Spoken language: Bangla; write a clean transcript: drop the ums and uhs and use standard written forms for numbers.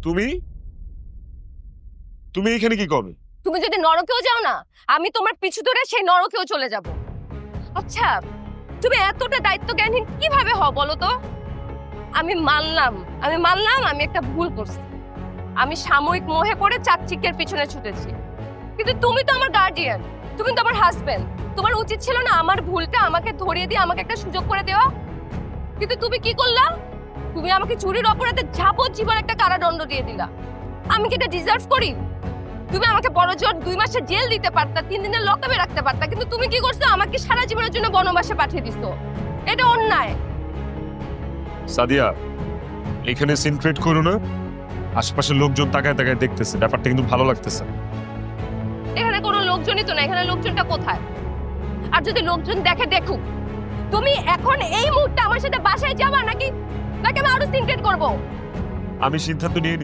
তুমি তুমি এখানে কি করবে? তুমি যদি নরকেও যাও না, আমি তোমার পিছু ধরে সেই নরকেও চলে যাব। আচ্ছা, তুমি এতটা দায়িত্বজ্ঞানহীন কিভাবে হও বলো তো? আমি মানলাম আমি একটা ভুল করছি। আমি সাময়িক মোহে পড়ে চাকচিক্যের পিছনে ছুটেছি, কিন্তু তুমি তো আমার গার্ডিয়ান, তুমি তো আমার হাজবেন্ড। তোমার উচিত ছিল না আমার ভুলটা আমাকে ধরিয়ে দিয়ে আমাকে একটা সুযোগ করে দেওয়া? কিন্তু তুমি কি করলা? তুমি আমাকে চুরির অপরাধে যাবজ্জীবন একটা কারাদণ্ড দিয়ে দিলা। আমি কি এটা ডিজার্ভ করি? তুমি আমাকে বড় জোর 2 মাসের জেল দিতে পারতা, 3 দিনের লকআপে রাখতে পারতা, কিন্তু তুমি কি করছো? আমাকে সারা জীবনের জন্য বনবাসে পাঠিয়ে দিছো। এটা অন্যায়। সাদিয়া, এখানে সিন ক্রিয়েট করো না। আশেপাশের লোকজন তাকায় তাকায় দেখতেছে, ব্যাপারটা কিন্তু ভালো লাগতেছে। এখানে কোনো লোকজনই তো না, এখানে লোকজনটা কোথায়? আর যদি লোকজন দেখে দেখুক, তুমি এখন এই মুহূর্তে আমার সাথে বাসায় যাবা নাকি নাকি আমি আরো সিন ক্রিয়েট করবো? আমি সিদ্ধান্ত নিয়ে